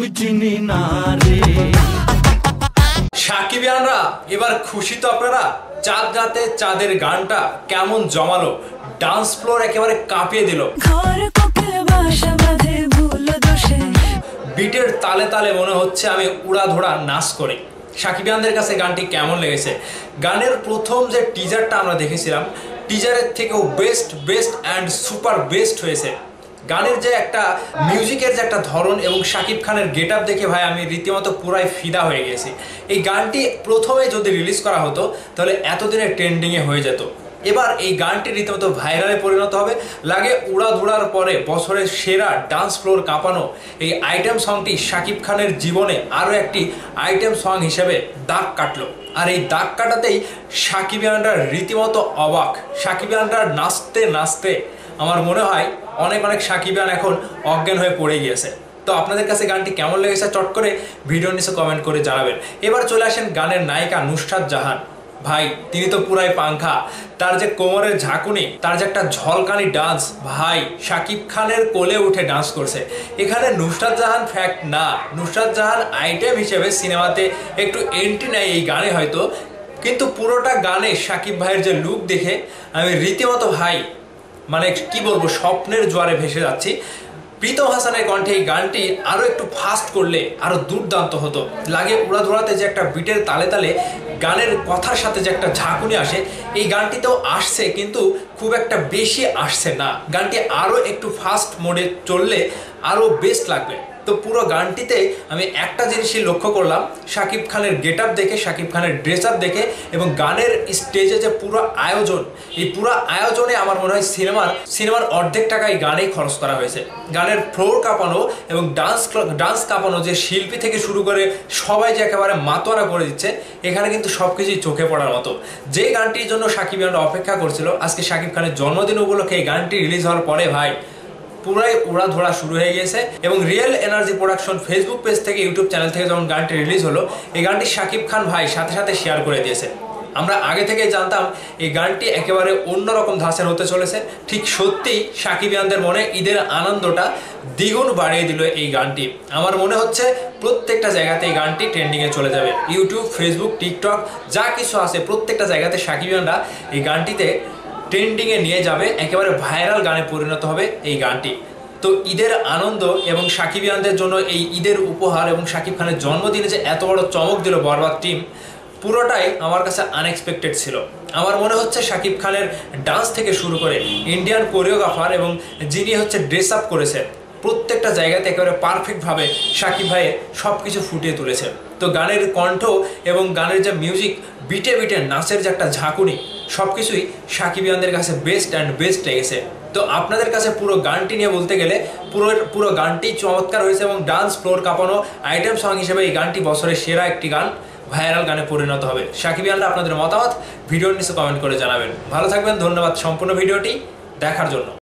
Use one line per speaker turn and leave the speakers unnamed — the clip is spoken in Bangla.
আমি চিনি না রে।
সাকিবিয়ানরা এবার খুশি তো আপনারা? চাঁদ রাতে চাঁদের গানটা কেমন জমালো, ডান্স ফ্লোর একেবারে কাঁপিয়ে দিল। বিটের তালে তালে মনে হচ্ছে আমি উড়াধরা নাচ করি। সাকিবিয়ানদের কাছে গানটি কেমন লেগেছে? গানের প্রথম যে টিজারটা আমরা দেখেছিলাম, টিজারের থেকেও বেস্ট অ্যান্ড সুপার বেস্ট হয়েছে। গানের যে একটা মিউজিকের যে একটা ধরন এবং শাকিব খানের গেট আপ দেখে ভাই আমি রীতিমতো পুরাই ফিদা হয়ে গেছি। এই গানটি প্রথমে যদি রিলিজ করা হতো তাহলে এতদিনে ট্রেন্ডিংয়ে হয়ে যেত। এবার এই গানটি রীতিমতো ভাইরালে পরিণত হবে। লাগে উড়াধুরার পরে বছরের সেরা ডান্স ফ্লোর কাঁপানো এই আইটেম সংটি শাকিব খানের জীবনে আরও একটি আইটেম সং হিসেবে দাগ কাটলো। আর এই দাগ কাটাতেই সাকিবিয়ানরা রীতিমতো অবাক। সাকিবিয়ানরা নাচতে নাচতে আমার মনে হয় অনেক সাকিবিয়ান এখন অজ্ঞান হয়ে পড়ে গিয়েছে। তো আপনাদের কাছে গানটি কেমন লেগেছে চট করে ভিডিওর নিচে কমেন্ট করে জানাবেন। এবার চলে আসেন গানের নায়িকা নুসরাত জাহান। ভাই তিনি তো পুরাই পাংখা। তার যে কোমরের ঝাঁকুনি, তার যে একটা ঝলকানি ডান্স, ভাই শাকিব খানের কোলে উঠে ডান্স করছে। এখানে নুসরাত জাহান ফ্যাক্ট না, নুসরাত জাহান আইটেম হিসেবে সিনেমাতে একটু এন্ট্রি নেয় এই গানে হয়তো, কিন্তু পুরোটা গানে শাকিব ভাইয়ের যে লুক দেখে আমি রীতিমতো ভাই মানে কি বলবো স্বপ্নের জোয়ারে ভেসে যাচ্ছি। প্রীতম হাসানের কণ্ঠে এই গানটি আরও একটু ফাস্ট করলে আরও দুর্দান্ত হতো। লাগে উড়াধুরাতে যে একটা বিটের তালে তালে গানের কথার সাথে যে একটা ঝাঁকুনি আসে, এই গানটিতেও আসছে কিন্তু খুব একটা বেশি আসছে না। গানটি আরও একটু ফাস্ট মোডে চললে আরও বেস্ট লাগবে। তো পুরো গানটিতে আমি একটা জিনিসই লক্ষ্য করলাম, শাকিব খানের গেট আপ দেখে, শাকিব খানের ড্রেস আপ দেখে এবং গানের স্টেজে যে পুরো আয়োজন, এই পুরো আয়োজনে আমার মনে হয় সিনেমার অর্ধেক টাকা এই গানেই খরচ করা হয়েছে। গানের ফ্লোর কাঁপানো এবং ডান্স কাঁপানো যে শিল্পী থেকে শুরু করে সবাই যে একেবারে মাতোয়ারা করে দিচ্ছে, এখানে কিন্তু সব কিছুই চোখে পড়ার মতো। যে গানটির জন্য সাকিবিয়ানরা অপেক্ষা করছিল, আজকে শাকিব খানের জন্মদিন উপলক্ষে এই গানটি রিলিজ হওয়ার পরে ভাই পুরাই উড়াধরা শুরু হয়ে গিয়েছে। এবং real energy production Facebook page থেকে, ইউটিউব চ্যানেল থেকে যখন গানটি রিলিজ হলো, এই গানটি শাকিব খান ভাই সাথে শেয়ার করে দিয়েছে। আমরা আগে থেকেই জানতাম এই গানটি একেবারে অন্যরকম ধাঁচের হতে চলেছে। ঠিক সত্যি সাকিবিয়ানদের মনে ঈদের আনন্দটা দ্বিগুণ বাড়িয়ে দিল এই গানটি। আমার মনে হচ্ছে প্রত্যেকটা জায়গাতে এই গানটি ট্রেন্ডিংয়ে চলে যাবে। ইউটিউব, ফেসবুক, টিকটক যা কিছু আছে প্রত্যেকটা জায়গাতে সাকিবিয়ানরা এই গানটিতে ট্রেন্ডিংয়ে নিয়ে যাবে, একেবারে ভাইরাল গানে পরিণত হবে এই গানটি। তো ঈদের আনন্দ এবং সাকিবিয়ানদের জন্য এই ঈদের উপহার এবং শাকিব খানের জন্মদিনে যে এত বড় চমক দিল বরবাদ টিম, পুরোটাই আমার কাছে আনএক্সপেক্টেড ছিল। আমার মনে হচ্ছে শাকিব খানের ডান্স থেকে শুরু করে ইন্ডিয়ান কোরিওগ্রাফার এবং যিনি হচ্ছে ড্রেস আপ করেছে, প্রত্যেকটা জায়গাতে একেবারে পারফেক্টভাবে শাকিব ভাই সব কিছু ফুটিয়ে তুলেছে। তো গানের কণ্ঠ এবং গানের যে মিউজিক, বিটে নাচের যে একটা ঝাঁকুনি, সব কিছুই সাকিবিয়ানদের কাছে বেস্ট লেগেছে। তো আপনাদের কাছে পুরো গানটি নিয়ে বলতে গেলে পুরো গানটি চমৎকার হয়েছে এবং ডান্স ফ্লোর কাঁপানো আইটেম সং হিসেবে এই গানটি বছরের সেরা একটি গান, ভাইরাল গানে পরিণত হবে। সাকিবিয়ানরা আপনাদের মতামত ভিডিওর নিচে কমেন্ট করে জানাবেন। ভালো থাকবেন, ধন্যবাদ সম্পূর্ণ ভিডিওটি দেখার জন্য।